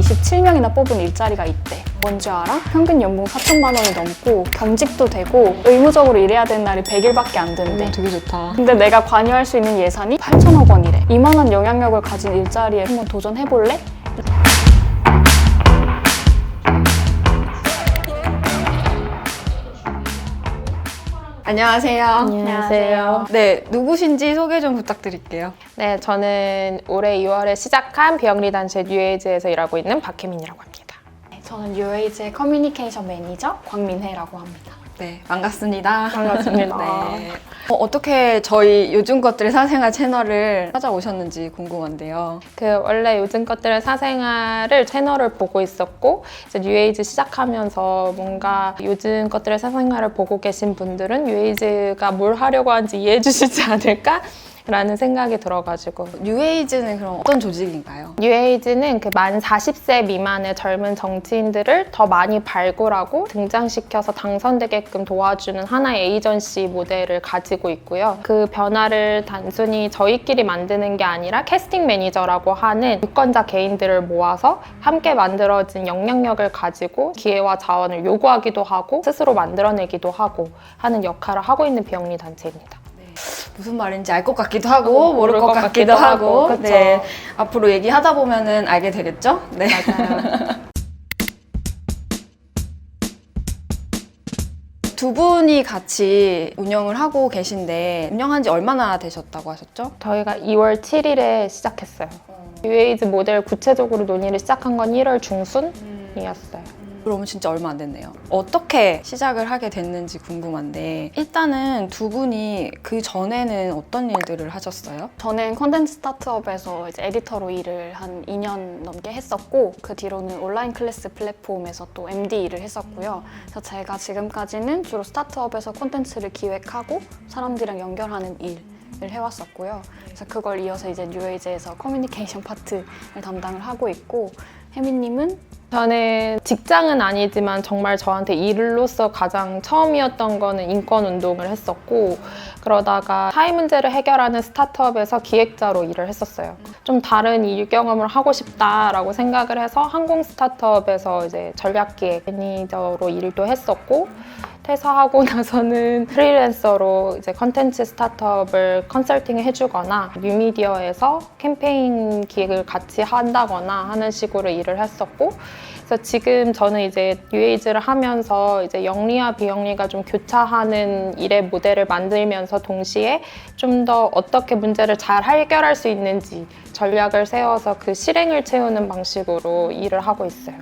27명이나 뽑은 일자리가 있대. 뭔지 알아? 평균 연봉 4천만 원이 넘고 경직도 되고 의무적으로 일해야 되는 날이 100일밖에 안 된대. 되게 좋다. 근데 내가 관여할 수 있는 예산이 8천억 원이래. 이만한 영향력을 가진 일자리에 한번 도전해볼래? 안녕하세요. 안녕하세요. 네, 누구신지 소개 좀 부탁드릴게요. 네, 저는 올해 2월에 시작한 비영리 단체 뉴에이즈에서 일하고 있는 박혜민이라고 합니다. 저는 뉴에이즈의 커뮤니케이션 매니저 광민혜라고 합니다. 네, 반갑습니다. 반갑습니다. 네. 어떻게 저희 요즘 것들의 사생활 채널을 찾아오셨는지 궁금한데요. 원래 요즘 것들의 사생활을 채널을 보고 있었고 이제 뉴에이즈 시작하면서 뭔가 요즘 것들의 사생활을 보고 계신 분들은 뉴에이즈가 뭘 하려고 하는지 이해해 주시지 않을까? 라는 생각이 들어가지고 뉴에이즈는 그럼 어떤 조직인가요? 뉴에이즈는 만 40세 미만의 젊은 정치인들을 더 많이 발굴하고 등장시켜서 당선되게끔 도와주는 하나의 에이전시 모델을 가지고 있고요. 그 변화를 단순히 저희끼리 만드는 게 아니라 캐스팅 매니저라고 하는 유권자 개인들을 모아서 함께 만들어진 영향력을 가지고 기회와 자원을 요구하기도 하고 스스로 만들어내기도 하고 하는 역할을 하고 있는 비영리 단체입니다. 무슨 말인지 알 것 같기도 하고 모를 것 같기도 하고 그쵸. 네, 앞으로 얘기하다 보면은 알게 되겠죠? 네. 맞아요. 두 분이 같이 운영을 하고 계신데 운영한 지 얼마나 되셨다고 하셨죠? 저희가 2월 7일에 시작했어요. 뉴에이즈 모델 구체적으로 논의를 시작한 건 1월 중순이었어요. 그러면 진짜 얼마 안 됐네요. 어떻게 시작을 하게 됐는지 궁금한데 일단은 두 분이 그 전에는 어떤 일들을 하셨어요? 저는 콘텐츠 스타트업에서 이제 에디터로 일을 한 2년 넘게 했었고 그 뒤로는 온라인 클래스 플랫폼에서 또 MD 일을 했었고요. 그래서 제가 지금까지는 주로 스타트업에서 콘텐츠를 기획하고 사람들이랑 연결하는 일을 해왔었고요. 그래서 그걸 이어서 이제 뉴에이즈에서 커뮤니케이션 파트를 담당을 하고 있고 혜민님은 저는 직장은 아니지만 정말 저한테 일로서 가장 처음이었던 거는 인권운동을 했었고 그러다가 사회 문제를 해결하는 스타트업에서 기획자로 일을 했었어요. 좀 다른 일 경험을 하고 싶다라고 생각을 해서 항공 스타트업에서 이제 전략기획 매니저로 일도 했었고 퇴사하고 나서는 프리랜서로 이제 컨텐츠 스타트업을 컨설팅을 해주거나 뉴미디어에서 캠페인 기획을 같이 한다거나 하는 식으로 일을 했었고 그래서 지금 저는 이제 뉴에이즈를 하면서 이제 영리와 비영리가 좀 교차하는 일의 모델을 만들면서 동시에 좀 더 어떻게 문제를 잘 해결할 수 있는지 전략을 세워서 그 실행을 채우는 방식으로 일을 하고 있어요.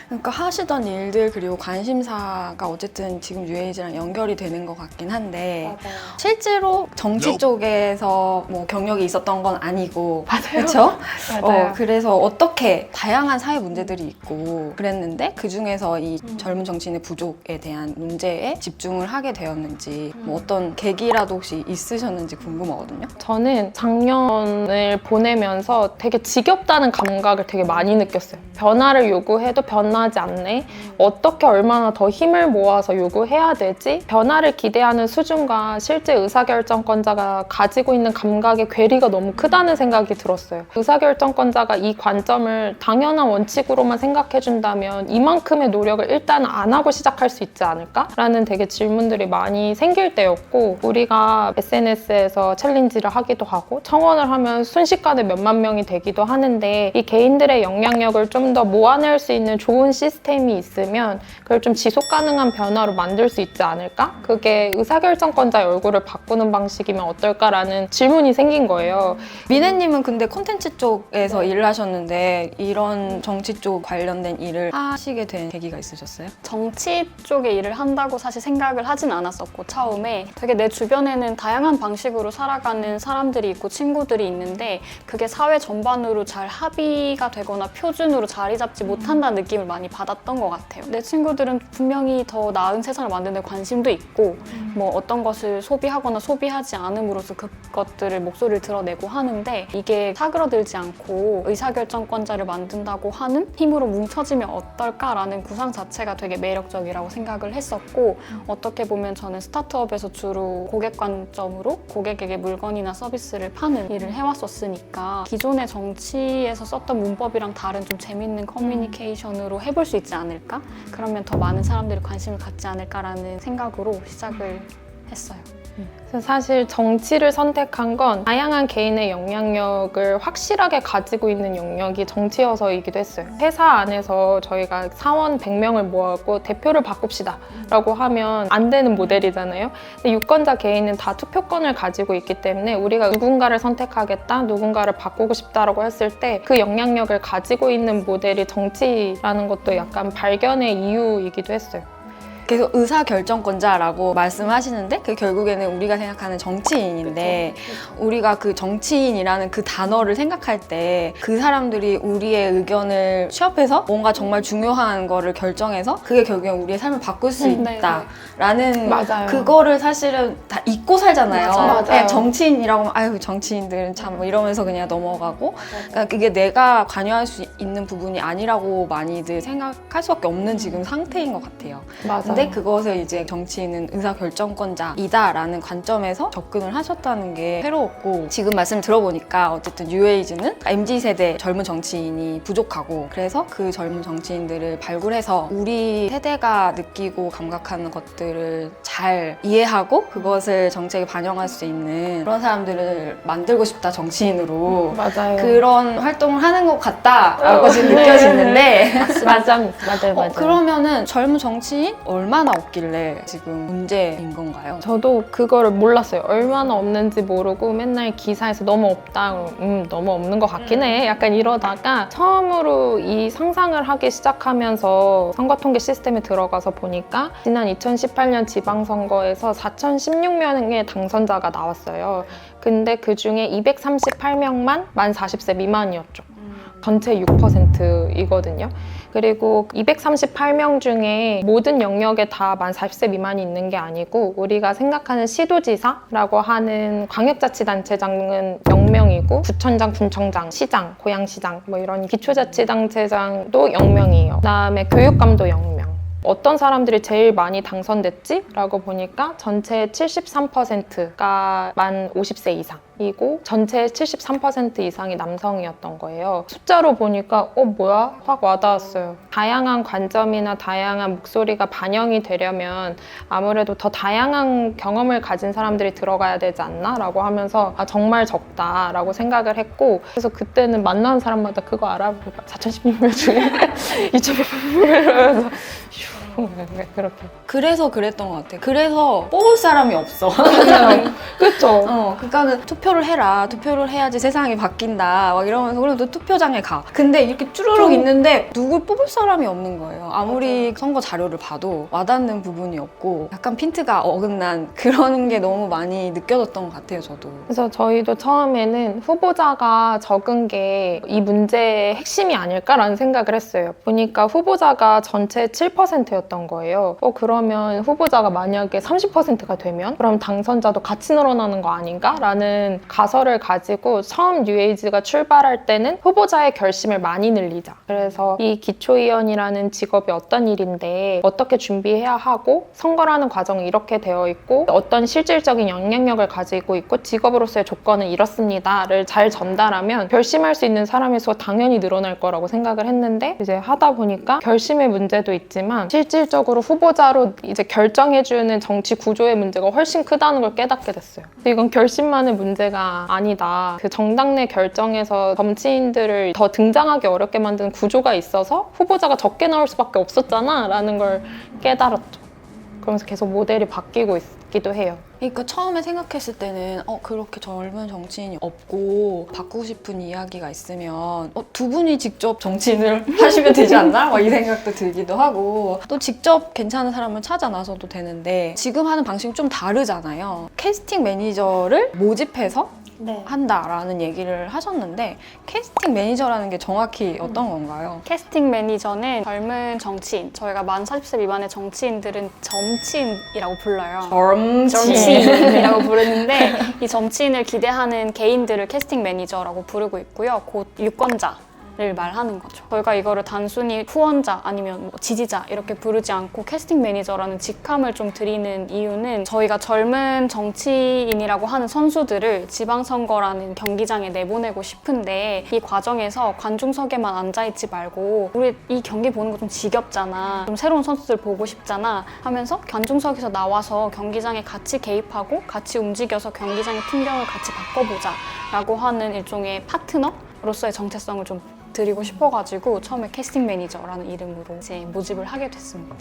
그러니까 하시던 일들 그리고 관심사가 어쨌든 지금 뉴에이즈랑 연결이 되는 것 같긴 한데 실제로 정치 쪽에서 뭐 경력이 있었던 건 아니고 그렇죠? 맞아요. 그래서 어떻게 다양한 사회 문제들이 있고 그랬는데 그 중에서 이 젊은 정치인의 부족에 대한 문제에 집중을 하게 되었는지 뭐 어떤 계기라도 혹시 있으셨는지 궁금하거든요. 저는 작년을 보내면서 되게 지겹다는 감각을 되게 많이 느꼈어요. 변화를 요구해도 변하지 않네. 어떻게 얼마나 더 힘을 모아서 요구해야 되지? 변화를 기대하는 수준과 실제 의사결정권자가 가지고 있는 감각의 괴리가 너무 크다는 생각이 들었어요. 의사결정권자가 이 관점을 당연한 원칙으로만 생각해준다면 이만큼의 노력을 일단 안 하고 시작할 수 있지 않을까? 라는 되게 질문들이 많이 생길 때였고 우리가 SNS에서 챌린지를 하기도 하고 청원을 하면 순식간에 몇만 명이 되기도 하는데 이 개인들의 영향력을 좀 더 모아낼 수 있는 좋은 시스템이 있으면 그걸 좀 지속 가능한 변화로 만들 수 있지 않을까? 그게 의사결정권자의 얼굴을 바꾸는 방식이면 어떨까라는 질문이 생긴 거예요. 미네님은 근데 콘텐츠 쪽에서 일을 하셨는데 이런 정치 쪽 관련된 일을 하시게 된 계기가 있으셨어요? 정치 쪽에 일을 한다고 사실 생각을 하진 않았었고 처음에 되게 내 주변에는 다양한 방식으로 살아가는 사람들이 있고 친구들이 있는데 그게 사회 전반으로 잘 합의가 되거나 표준으로 자리 잡지 못한다는 느낌을 많이 많이 받았던 것 같아요. 내 친구들은 분명히 더 나은 세상을 만드는 데 관심도 있고 뭐 어떤 것을 소비하거나 소비하지 않음으로써 그것들을 목소리를 드러내고 하는데 이게 사그러들지 않고 의사결정권자를 만든다고 하는 힘으로 뭉쳐지면 어떨까라는 구상 자체가 되게 매력적이라고 생각을 했었고 어떻게 보면 저는 스타트업에서 주로 고객 관점으로 고객에게 물건이나 서비스를 파는 일을 해왔었으니까 기존의 정치에서 썼던 문법이랑 다른 좀 재밌는 커뮤니케이션으로 해볼 수 있지 않을까? 그러면 더 많은 사람들이 관심을 갖지 않을까라는 생각으로 시작을 했어요. 그래서 사실 정치를 선택한 건 다양한 개인의 영향력을 확실하게 가지고 있는 영역이 정치여서이기도 했어요. 회사 안에서 저희가 사원 100명을 모아고 대표를 바꿉시다 라고 하면 안 되는 모델이잖아요. 근데 유권자 개인은 다 투표권을 가지고 있기 때문에 우리가 누군가를 선택하겠다, 누군가를 바꾸고 싶다라고 했을 때 그 영향력을 가지고 있는 모델이 정치라는 것도 약간 발견의 이유이기도 했어요. 계속 의사결정권자라고 말씀하시는데 그 결국에는 우리가 생각하는 정치인인데 우리가 그 정치인이라는 그 단어를 생각할 때 그 사람들이 우리의 의견을 취합해서 뭔가 정말 중요한 거를 결정해서 그게 결국엔 우리의 삶을 바꿀 수 네, 있다라는 맞아요. 그거를 사실은 다 잊고 살잖아요. 맞아요. 그냥 정치인이라고 하면 아유 정치인들은 참 뭐 이러면서 그냥 넘어가고 그러니까 그게 내가 관여할 수 있는 부분이 아니라고 많이들 생각할 수밖에 없는 지금 상태인 것 같아요. 맞아요. 근데 그것을 이제 정치인은 의사결정권자이다라는 관점에서 접근을 하셨다는 게 새로웠고 지금 말씀 들어보니까 어쨌든 뉴에이지는 MZ세대 젊은 정치인이 부족하고 그래서 그 젊은 정치인들을 발굴해서 우리 세대가 느끼고 감각하는 것들을 잘 이해하고 그것을 정책에 반영할 수 있는 그런 사람들을 만들고 싶다 정치인으로 맞아요. 그런 활동을 하는 것 같다라고 지금 느껴지는데 맞아요. 그러면은 젊은 정치인 얼마나 없길래 지금 문제인 건가요? 저도 그거를 몰랐어요. 얼마나 없는지 모르고 맨날 기사에서 너무 없다, 너무 없는 것 같긴 해. 약간 이러다가 처음으로 이 상상을 하기 시작하면서 선거통계 시스템에 들어가서 보니까 지난 2018년 지방선거에서 4,016명의 당선자가 나왔어요. 근데 그 중에 238명만 만 40세 미만이었죠. 전체 6%이거든요. 그리고 238명 중에 모든 영역에 다 만 40세 미만이 있는 게 아니고 우리가 생각하는 시도지사라고 하는 광역자치단체장은 0명이고 구청장, 군청장, 시장, 고양시장 뭐 이런 기초자치단체장도 0명이에요. 그다음에 교육감도 0명. 어떤 사람들이 제일 많이 당선됐지? 라고 보니까 전체 73%가 만 50세 이상이고 전체 73% 이상이 남성이었던 거예요. 숫자로 보니까 뭐야? 확 와닿았어요. 다양한 관점이나 다양한 목소리가 반영이 되려면 아무래도 더 다양한 경험을 가진 사람들이 들어가야 되지 않나? 라고 하면서 정말 적다라고 생각을 했고 그래서 그때는 만나는 사람마다 그거 알아보고 4,016명 중에 2,100명 이러면서 그렇게. 그래서 그랬던 것 같아. 그래서 뽑을 사람이 없어. 그쵸? 그러니까는 투표를 해라. 투표를 해야지 세상이 바뀐다. 막 이러면서 그래도 투표장에 가. 근데 이렇게 쭈루룩 있는데 누굴 뽑을 사람이 없는 거예요. 아무리 선거 자료를 봐도 와닿는 부분이 없고 약간 핀트가 어긋난 그런 게 너무 많이 느껴졌던 것 같아요, 저도. 그래서 저희도 처음에는 후보자가 적은 게 이 문제의 핵심이 아닐까라는 생각을 했어요. 보니까 후보자가 전체 7%였던 거예요. 그러면 후보자가 만약에 30%가 되면 그럼 당선자도 같이 늘어나는 거 아닌가? 라는 가설을 가지고 처음 뉴에이지가 출발할 때는 후보자의 결심을 많이 늘리자. 그래서 이 기초의원이라는 직업이 어떤 일인데 어떻게 준비해야 하고 선거라는 과정은 이렇게 되어 있고 어떤 실질적인 영향력을 가지고 있고 직업으로서의 조건은 이렇습니다를 잘 전달하면 결심할 수 있는 사람의 수가 당연히 늘어날 거라고 생각을 했는데 이제 하다 보니까 결심의 문제도 있지만 실질적으로 후보자로 이제 결정해주는 정치 구조의 문제가 훨씬 크다는 걸 깨닫게 됐어요. 근데 이건 결심만의 문제가 아니다. 그 정당 내 결정에서 정치인들을 더 등장하기 어렵게 만드는 구조가 있어서 후보자가 적게 나올 수밖에 없었잖아 라는 걸 깨달았죠. 그러면서 계속 모델이 바뀌고 있기도 해요. 그러니까 처음에 생각했을 때는 그렇게 젊은 정치인이 없고 바꾸고 싶은 이야기가 있으면 두 분이 직접 정치인을 하시면 되지 않나? 막 이 생각도 들기도 하고 또 직접 괜찮은 사람을 찾아 나서도 되는데 지금 하는 방식이 좀 다르잖아요. 캐스팅 매니저를 모집해서 네. 한다라는 얘기를 하셨는데 캐스팅 매니저라는 게 정확히 어떤 건가요? 캐스팅 매니저는 젊은 정치인, 저희가 만 40세 미만의 정치인들은 점치인이라고 불러요. 정치인이라고 부르는데 이 정치인을 기대하는 개인들을 캐스팅 매니저라고 부르고 있고요. 곧 유권자를 말하는 거죠. 저희가 이거를 단순히 후원자 아니면 뭐 지지자 이렇게 부르지 않고 캐스팅 매니저라는 직함을 좀 드리는 이유는 저희가 젊은 정치인이라고 하는 선수들을 지방선거라는 경기장에 내보내고 싶은데 이 과정에서 관중석에만 앉아있지 말고 우리 이 경기 보는 거 좀 지겹잖아. 좀 새로운 선수들 보고 싶잖아 하면서 관중석에서 나와서 경기장에 같이 개입하고 같이 움직여서 경기장의 풍경을 같이 바꿔보자 라고 하는 일종의 파트너로서의 정체성을 좀 드리고 싶어가지고 처음에 캐스팅 매니저라는 이름으로 이제 모집을 하게 됐습니다.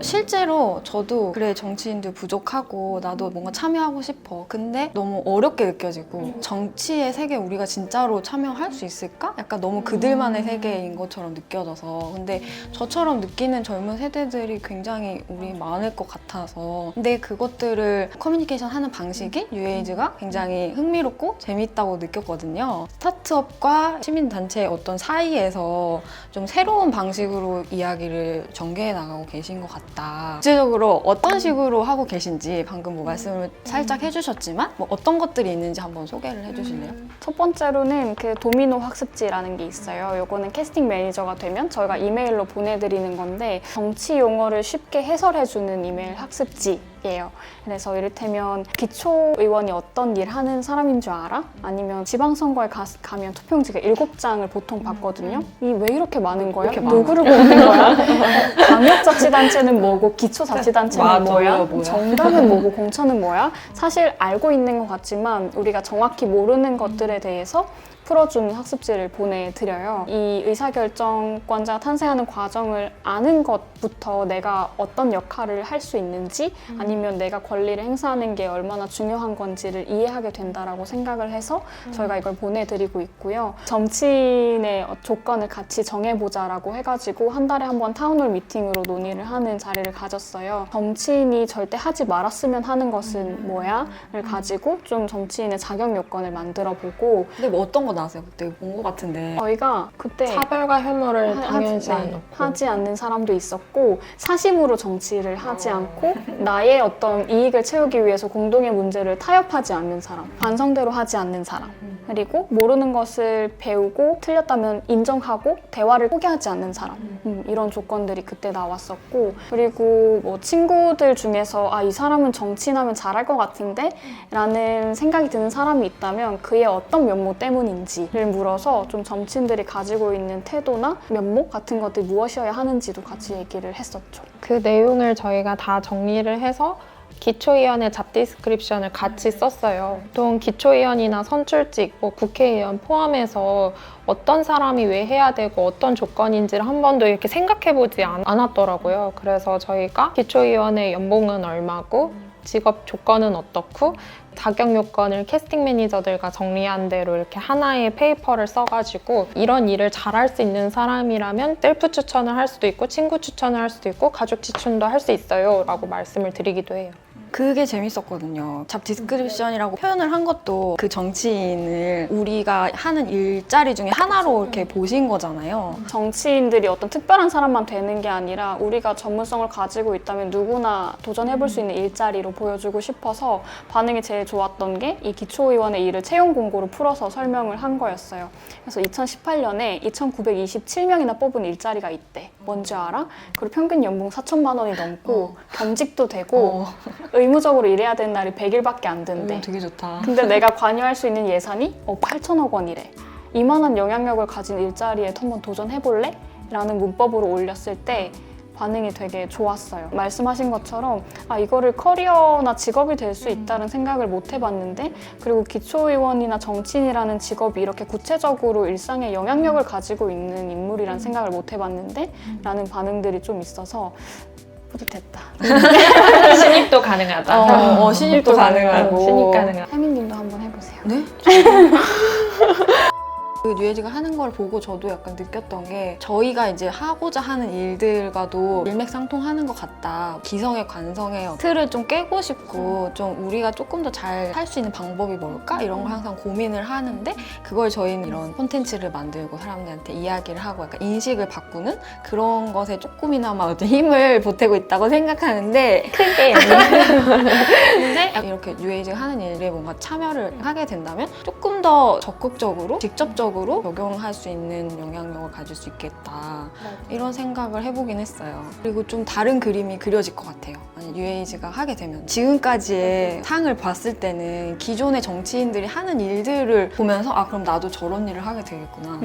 실제로 저도 그래 정치인들 부족하고 나도 뭔가 참여하고 싶어. 근데 너무 어렵게 느껴지고 정치의 세계에 우리가 진짜로 참여할 수 있을까? 약간 너무 그들만의 세계인 것처럼 느껴져서 근데 저처럼 느끼는 젊은 세대들이 굉장히 우리 많을 것 같아서 근데 그것들을 커뮤니케이션 하는 방식이 뉴에이지가 굉장히 흥미롭고 재밌다고 느꼈거든요. 스타트업과 시민단체의 어떤 사이에서 좀 새로운 방식으로 이야기를 전개해 나가고 계신 것 같아요. 구체적으로 어떤 식으로 하고 계신지 방금 뭐 말씀을 살짝 해주셨지만 뭐 어떤 것들이 있는지 한번 소개를 해주실래요? 첫 번째로는 그 도미노 학습지라는 게 있어요. 요거는 캐스팅 매니저가 되면 저희가 이메일로 보내드리는 건데 정치 용어를 쉽게 해설해주는 이메일 학습지예요. 그래서 이를테면 기초의원이 어떤 일 하는 사람인 줄 알아? 아니면 지방선거에 가면 투표용지가 7장을 보통 받거든요. 이 왜 이렇게 많은 거야? 누구를 보는 거야? 광역자치단체는 뭐고 기초자치단체는 맞아요, 뭐야? 뭐야? 정당은 뭐고 공천은 뭐야? 사실 알고 있는 것 같지만 우리가 정확히 모르는 것들에 대해서 풀어주는 학습지를 보내드려요. 이 의사결정권자가 탄생하는 과정을 아는 것부터 내가 어떤 역할을 할 수 있는지 아니면 내가 권리를 행사하는 게 얼마나 중요한 건지를 이해하게 된다라고 생각을 해서 저희가 이걸 보내드리고 있고요. 정치인의 조건을 같이 정해보자라고 해가지고 한 달에 한 번 타운홀 미팅으로 논의를 하는 자리를 가졌어요. 정치인이 절대 하지 말았으면 하는 것은 뭐야?를 가지고 좀 정치인의 자격 요건을 만들어보고 근데 뭐 어떤 거 나왔어요? 그때 본 것 같은데 저희가 그때 차별과 혐오를 당연시 않고 하지 않는 사람도 있었고 사심으로 정치를 하지 않고 나의 어떤 이익을 채우기 위해서 공동의 문제를 타협하지 않는 사람, 반성대로 하지 않는 사람, 그리고 모르는 것을 배우고 틀렸다면 인정하고 대화를 포기하지 않는 사람, 이런 조건들이 그때 나왔었고 그리고 뭐 친구들 중에서 아, 이 사람은 정치인하면 잘할 것 같은데? 라는 생각이 드는 사람이 있다면 그의 어떤 면모 때문인지를 물어서 좀 정치인들이 가지고 있는 태도나 면목 같은 것들이 무엇이어야 하는지도 같이 얘기를 했었죠. 그 내용을 저희가 다 정리를 해서 기초위원회 잡 디스크립션을 같이 썼어요. 보통 기초위원이나 선출직, 뭐 국회의원 포함해서 어떤 사람이 왜 해야 되고 어떤 조건인지를 한 번도 이렇게 생각해보지 않았더라고요. 그래서 저희가 기초위원회 연봉은 얼마고 직업 조건은 어떻고 자격 요건을 캐스팅 매니저들과 정리한 대로 이렇게 하나의 페이퍼를 써가지고 이런 일을 잘할 수 있는 사람이라면 셀프 추천을 할 수도 있고 친구 추천을 할 수도 있고 가족 추천도 할 수 있어요 라고 말씀을 드리기도 해요. 그게 재밌었거든요. 잡 디스크립션이라고 표현을 한 것도 그 정치인을 우리가 하는 일자리 중에 하나로 이렇게 보신 거잖아요. 정치인들이 어떤 특별한 사람만 되는 게 아니라 우리가 전문성을 가지고 있다면 누구나 도전해볼 수 있는 일자리로 보여주고 싶어서 반응이 제일 좋았던 게 이 기초의원의 일을 채용 공고로 풀어서 설명을 한 거였어요. 그래서 2018년에 2,927명이나 뽑은 일자리가 있대. 뭔지 알아? 그리고 평균 연봉 4천만 원이 넘고 겸직도 되고 의무적으로 일해야 되는 날이 100일밖에 안 된대. 되게 좋다. 근데 내가 관여할 수 있는 예산이 8천억 원이래. 이만한 영향력을 가진 일자리에 한번 도전해볼래? 라는 문법으로 올렸을 때 반응이 되게 좋았어요. 말씀하신 것처럼 아, 이거를 커리어나 직업이 될 수 있다는 생각을 못 해봤는데 그리고 기초의원이나 정치인이라는 직업이 이렇게 구체적으로 일상에 영향력을 가지고 있는 인물이라는 생각을 못 해봤는데 라는 반응들이 좀 있어서 뿌듯했다. 신입도 가능하다. 신입도 가능하고. 신입 가능하다. 혜민님도 한번 해보세요. 네? 그 뉴에이지가 하는 걸 보고 저도 약간 느꼈던 게 저희가 이제 하고자 하는 일들과도 일맥상통하는 것 같다. 기성의 관성의 틀을 좀 깨고 싶고 좀 우리가 조금 더 잘 할 수 있는 방법이 뭘까? 이런 걸 항상 고민을 하는데 그걸 저희는 이런 콘텐츠를 만들고 사람들한테 이야기를 하고 약간 인식을 바꾸는 그런 것에 조금이나마 어떤 힘을 보태고 있다고 생각하는데 크게 근데 이렇게 뉴에이지가 하는 일에 뭔가 참여를 하게 된다면 조금 더 적극적으로 직접적으로 적용할 수 있는 영향력을 가질 수 있겠다 이런 생각을 해보긴 했어요. 그리고 좀 다른 그림이 그려질 것 같아요. 만약 뉴에이지가 하게 되면 지금까지의 상을 봤을 때는 기존의 정치인들이 하는 일들을 보면서 아 그럼 나도 저런 일을 하게 되겠구나.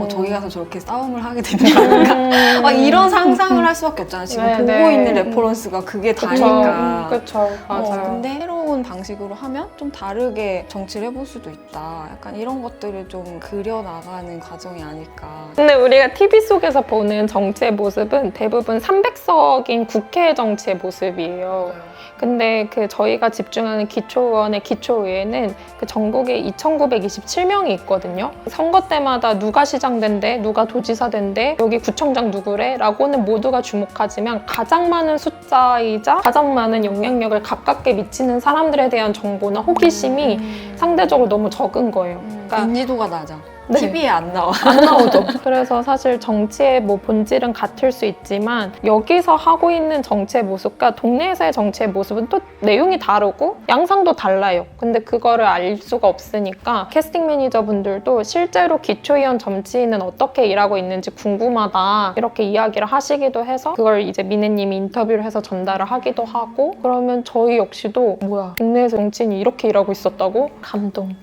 저기 가서 저렇게 싸움을 하게 되는 건가? 막 이런 상상을 할 수밖에 없잖아요. 지금 네, 보고 네. 있는 레퍼런스가 그게 다니까. 그쵸, 맞아요. 근데 새로운 방식으로 하면 좀 다르게 정치를 해볼 수도 있다. 약간 이런 것들을 좀 그려나가는 과정이 아닐까. 근데 우리가 TV 속에서 보는 정치의 모습은 대부분 300석인 국회 정치의 모습이에요. 근데 그 저희가 집중하는 기초의원의 기초의회는 그 전국에 2,927명이 있거든요. 선거 때마다 누가 시장 된대, 누가 도지사 된대, 여기 구청장 누구래? 라고는 모두가 주목하지만 가장 많은 숫자이자 가장 많은 영향력을 가깝게 미치는 사람들에 대한 정보나 호기심이 상대적으로 너무 적은 거예요. 그러니까 인지도가 낮아. 네. TV에 안 나와. 안 나오죠. 그래서 사실 정치의 뭐 본질은 같을 수 있지만 여기서 하고 있는 정치의 모습과 동네에서의 정치의 모습은 또 내용이 다르고 양상도 달라요. 근데 그거를 알 수가 없으니까 캐스팅 매니저분들도 실제로 기초의원 정치인은 어떻게 일하고 있는지 궁금하다 이렇게 이야기를 하시기도 해서 그걸 이제 미네님이 인터뷰를 해서 전달을 하기도 하고 그러면 저희 역시도 뭐야 동네에서 정치인이 이렇게 일하고 있었다고? 감동.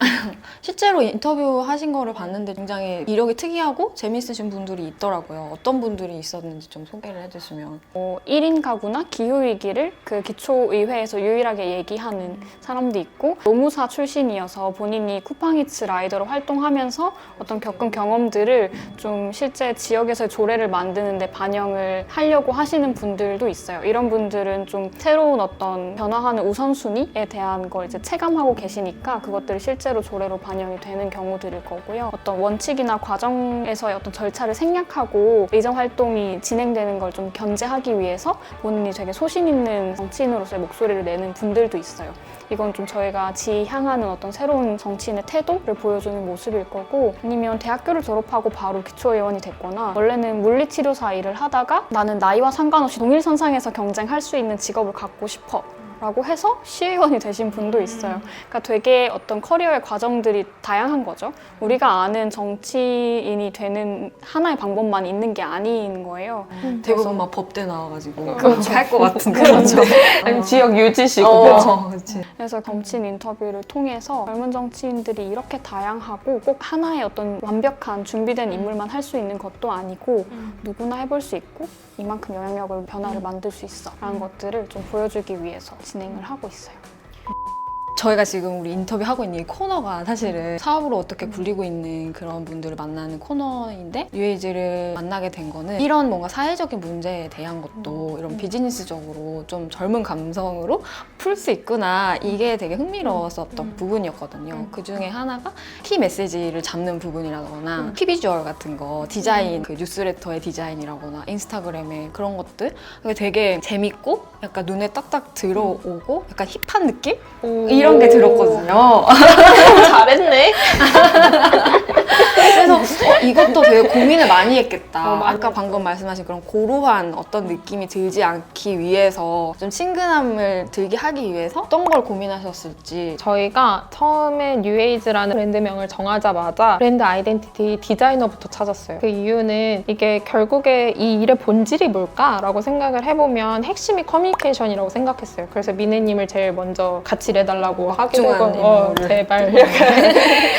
실제로 인터뷰 하신 거를 봤는데 굉장히 이력이 특이하고 재밌으신 분들이 있더라고요. 어떤 분들이 있었는지 좀 소개를 해주시면. 1인 가구나 기후위기를 그 기초의회에서 유일하게 얘기하는 사람도 있고 노무사 출신이어서 본인이 쿠팡이츠 라이더로 활동하면서 어떤 겪은 경험들을 좀 실제 지역에서의 조례를 만드는데 반영을 하려고 하시는 분들도 있어요. 이런 분들은 좀 새로운 어떤 변화하는 우선순위에 대한 걸 이제 체감하고 계시니까 그것들이 실제로 조례로 반영이 되는 경우들일 거고요. 어떤 원칙이나 과정에서의 어떤 절차를 생략하고 의정 활동이 진행되는 걸 좀 견제하기 위해서 본인이 되게 소신 있는 정치인으로서의 목소리를 내는 분들도 있어요. 이건 좀 저희가 지향하는 어떤 새로운 정치인의 태도를 보여주는 모습일 거고 아니면 대학교를 졸업하고 바로 기초의원이 됐거나 원래는 물리치료사 일을 하다가 나는 나이와 상관없이 동일선상에서 경쟁할 수 있는 직업을 갖고 싶어 라고 해서 시의원이 되신 분도 있어요. 그러니까 되게 어떤 커리어의 과정들이 다양한 거죠. 우리가 아는 정치인이 되는 하나의 방법만 있는 게 아닌 거예요. 대부분 막 법대 나와가지고 그렇죠. 할 것 같은 그렇죠. 아니 지역 유지시고 그렇지. 그래서 정치인 인터뷰를 통해서 젊은 정치인들이 이렇게 다양하고 꼭 하나의 어떤 완벽한 준비된 인물만 할 수 있는 것도 아니고 누구나 해볼 수 있고 이만큼 영향력을 변화를 만들 수 있어 라는 것들을 좀 보여주기 위해서 진행을 하고 있어요. 저희가 지금 우리 인터뷰하고 있는 이 코너가 사실은 사업으로 어떻게 굴리고 있는 그런 분들을 만나는 코너인데 뉴에이지를 만나게 된 거는 이런 뭔가 사회적인 문제에 대한 것도 이런 비즈니스적으로 좀 젊은 감성으로 풀 수 있구나 이게 되게 흥미로웠었던 부분이었거든요. 그 중에 하나가 키 메시지를 잡는 부분이라거나 키 비주얼 같은 거 디자인 그 뉴스레터의 디자인이라거나 인스타그램의 그런 것들 그게 되게 재밌고 약간 눈에 딱딱 들어오고 약간 힙한 느낌? 이런 게 들었거든요. 잘했네. 그래서 이것도 되게 고민을 많이 했겠다. 맞아. 아까 방금 말씀하신 그런 고루한 어떤 느낌이 들지 않기 위해서 좀 친근함을 들게 하기 위해서 어떤 걸 고민하셨을지. 저희가 처음에 뉴에이지라는 브랜드명을 정하자마자 브랜드 아이덴티티 디자이너부터 찾았어요. 그 이유는 이게 결국에 이 일의 본질이 뭘까라고 생각을 해보면 핵심이 커뮤니케이션이라고 생각했어요. 그래서 미네님을 제일 먼저 같이 일해달라고 하게 되고 인물을. 제발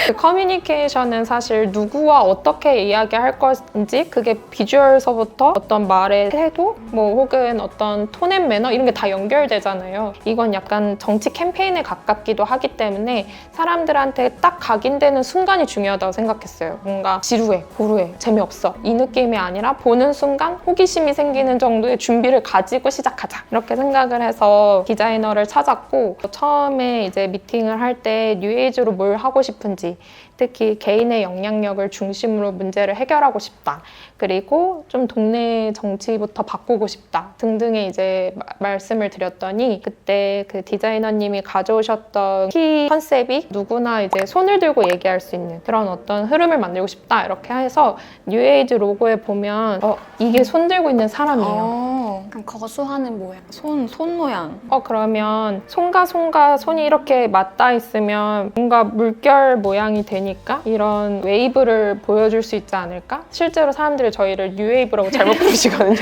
그 커뮤니케이션은 사실 누구와 어떻게 이야기할 건지 그게 비주얼서부터 어떤 말의 태도 뭐 혹은 어떤 톤 앤 매너 이런 게 다 연결되잖아요. 이건 약간 정치 캠페인에 가깝기도 하기 때문에 사람들한테 딱 각인되는 순간이 중요하다고 생각했어요. 뭔가 지루해, 고루해, 재미없어 이 느낌이 아니라 보는 순간 호기심이 생기는 정도의 준비를 가지고 시작하자 이렇게 생각을 해서 디자이너를 찾았고 처음에 이제 미팅을 할 때 뉴에이지로 뭘 하고 싶은지 특히 개인의 영향력을 중심으로 문제를 해결하고 싶다. 그리고 좀 동네 정치부터 바꾸고 싶다 등등의 이제 말씀을 드렸더니 그때 그 디자이너님이 가져오셨던 키 컨셉이 누구나 이제 손을 들고 얘기할 수 있는 그런 어떤 흐름을 만들고 싶다 이렇게 해서 뉴에이지 로고에 보면 이게 손 들고 있는 사람이에요. 약간 거수하는 모양. 손 모양. 그러면 손과 손이 이렇게 맞닿아 있으면 뭔가 물결 모양이 되니까 이런 웨이브를 보여줄 수 있지 않을까? 실제로 사람들이 저희를 뉴웨이브라고 잘못 부르시거든요.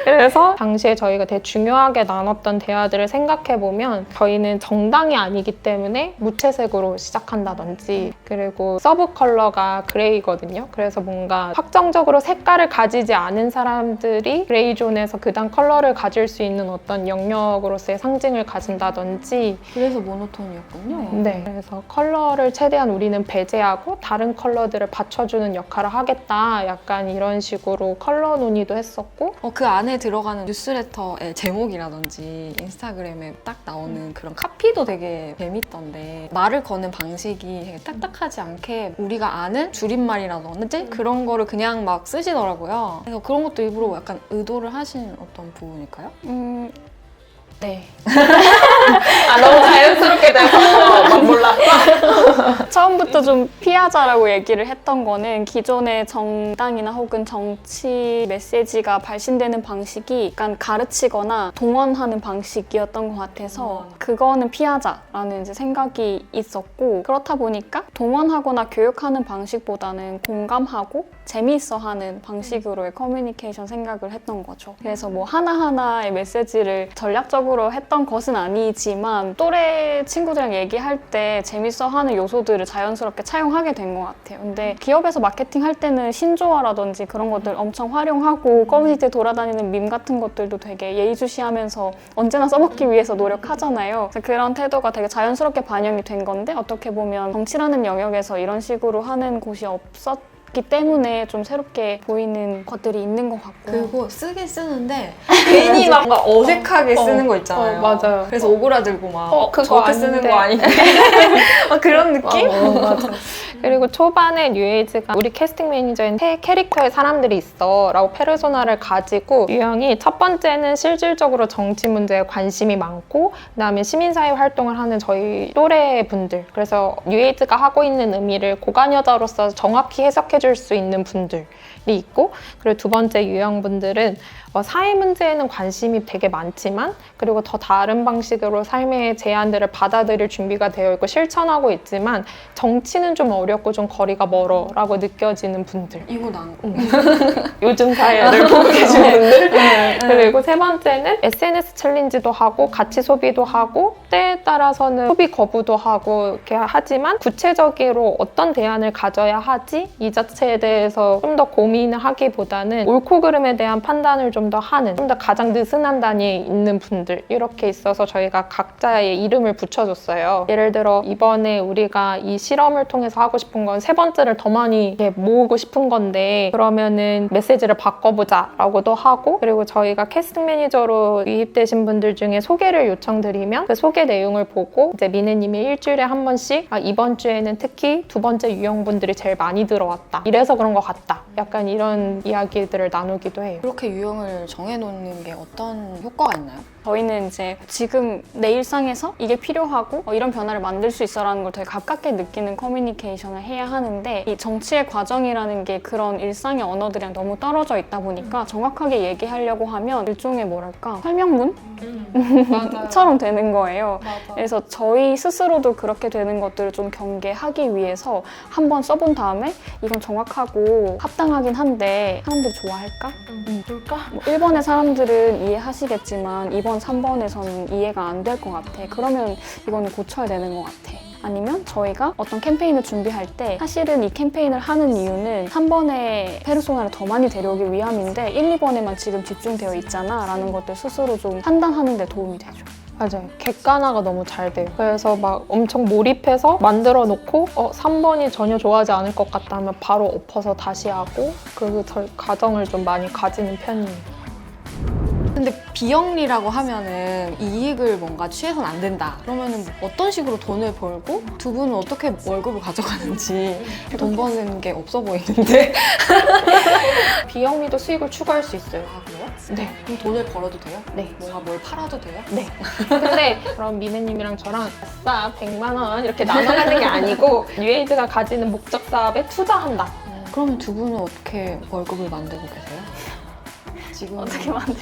그래서 당시에 저희가 되게 중요하게 나눴던 대화들을 생각해보면 저희는 정당이 아니기 때문에 무채색으로 시작한다든지 그리고 서브 컬러가 그레이거든요. 그래서 뭔가 확정적으로 색깔을 가지지 않은 사람들이 그레이 존에서 그다음 컬러를 가질 수 있는 어떤 영역으로서의 상징을 가진다든지 그래서 모노톤이었군요. 네, 그래서 컬러를 최대한 우리는 배제하고 다른 컬러들을 받쳐주는 역할을 하겠다. 약간 이런 식으로 컬러 논의도 했었고 그 안에 들어가는 뉴스레터의 제목이라든지 인스타그램에 딱 나오는 그런 카피도 되게 재밌던데 말을 거는 방식이 되게 딱딱하지 않게 우리가 아는 줄임말이라든지 그런 거를 그냥 막 쓰시더라고요. 그래서 그런 것도 일부러 약간 의도를 하신 어떤 부분일까요? 네. 너무 자연스럽게 돼서 막 몰랐어. 처음부터 좀 피하자라고 얘기를 했던 거는 기존의 정당이나 혹은 정치 메시지가 발신되는 방식이 약간 가르치거나 동원하는 방식이었던 것 같아서 그거는 피하자라는 이제 생각이 있었고 그렇다 보니까 동원하거나 교육하는 방식보다는 공감하고 재미있어 하는 방식으로의 커뮤니케이션 생각을 했던 거죠. 그래서 뭐 하나하나의 메시지를 전략적으로 했던 것은 아니지만 또래 친구들이랑 얘기할 때 재밌어 하는 요소들을 자연스럽게 차용하게 된 것 같아요. 근데 기업에서 마케팅 할 때는 신조어라든지 그런 것들 엄청 활용하고 커뮤니티에 돌아다니는 밈 같은 것들도 되게 예의주시하면서 언제나 써먹기 위해서 노력하잖아요. 그래서 그런 태도가 되게 자연스럽게 반영이 된 건데 어떻게 보면 정치라는 영역에서 이런 식으로 하는 곳이 없었기 때문에 좀 새롭게 보이는 것들이 있는 것 같고 그리고 쓰긴 쓰는데 괜히 막 뭔가 어색하게 쓰는 거 있잖아요. 맞아요. 그래서 오그라들고 막 그거 저렇게 쓰는 아닌데. 거 아닌데 막 그런 느낌? 맞아. 그리고 초반에 뉴에이지가 우리 캐스팅 매니저인 새 캐릭터의 사람들이 있어 라고 페르소나를 가지고 유형이 첫 번째는 실질적으로 정치 문제에 관심이 많고 그다음에 시민사회 활동을 하는 저희 또래 분들 그래서 뉴에이지가 하고 있는 의미를 고관 여자로서 정확히 해석해 줄 수 있는 분들이 있고 그리고 두 번째 유형분들은 사회 문제에는 관심이 되게 많지만 그리고 더 다른 방식으로 삶의 제안들을 받아들일 준비가 되어 있고 실천하고 있지만 정치는 좀 어렵고 좀 거리가 멀어 라고 느껴지는 분들 이거 난 요즘 사회를 보고 계신 분들 그리고 세 번째는 SNS 챌린지도 하고 가치 소비도 하고 때에 따라서는 소비 거부도 하고 이렇게 하지만 구체적으로 어떤 대안을 가져야 하지 이 자체에 대해서 좀 더 고민을 하기보다는 옳고 그름에 대한 판단을 좀 더 하는 좀 더 가장 느슨한 단위에 있는 분들 이렇게 있어서 저희가 각자의 이름을 붙여줬어요. 예를 들어 이번에 우리가 이 실험을 통해서 하고 싶은 건 세 번째를 더 많이 이렇게 모으고 싶은 건데 그러면은 메시지를 바꿔보자 라고도 하고 그리고 저희가 캐스팅 매니저로 유입되신 분들 중에 소개를 요청드리면 그 소개 내용을 보고 이제 미네님이 일주일에 한 번씩 이번 주에는 특히 두 번째 유형분들이 제일 많이 들어왔다 이래서 그런 것 같다 약간 이런 이야기들을 나누기도 해요. 그렇게 유형을 정해놓는 게 어떤 효과가 있나요? 저희는 이제 지금 내 일상에서 이게 필요하고 이런 변화를 만들 수 있어라는 걸 되게 가깝게 느끼는 커뮤니케이션을 해야 하는데 이 정치의 과정이라는 게 그런 일상의 언어들이랑 너무 떨어져 있다 보니까 정확하게 얘기하려고 하면 일종의 뭐랄까 설명문처럼 되는 거예요. 그래서 저희 스스로도 그렇게 되는 것들을 좀 경계하기 위해서 한번 써본 다음에 이건 정확하고 합당하긴 한데 사람들이 좋아할까? 볼까? 뭐 1번의 사람들은 이해하시겠지만 2번, 3번에서는 이해가 안 될 것 같아. 그러면 이거는 고쳐야 되는 것 같아. 아니면 저희가 어떤 캠페인을 준비할 때 사실은 이 캠페인을 하는 이유는 3번의 페르소나를 더 많이 데려오기 위함인데 1, 2번에만 지금 집중되어 있잖아 라는 것들 스스로 좀 판단하는 데 도움이 되죠. 맞아요. 객관화가 너무 잘 돼요. 그래서 막 엄청 몰입해서 만들어 놓고 3번이 전혀 좋아하지 않을 것 같다면 바로 엎어서 다시 하고 그 과정을 좀 많이 가지는 편이에요. 근데 비영리라고 하면은 이익을 뭔가 취해서는 안 된다. 그러면은 뭐 어떤 식으로 돈을 벌고 두 분은 어떻게 월급을 가져가는지 돈 버는 게 없어 보이는데. 비영리도 수익을 추구할 수 있어요. 아, 그래요? 네. 그럼 돈을 벌어도 돼요? 네. 뭔가 뭘 팔아도 돼요? 네. 근데 그럼 미네님이랑 저랑 아싸 100만 원 이렇게 나눠가는 게 아니고 뉴에이즈가 가지는 목적 사업에 투자한다. 그러면 두 분은 어떻게 월급을 만들고 계세요? 지금 어떻게 만들?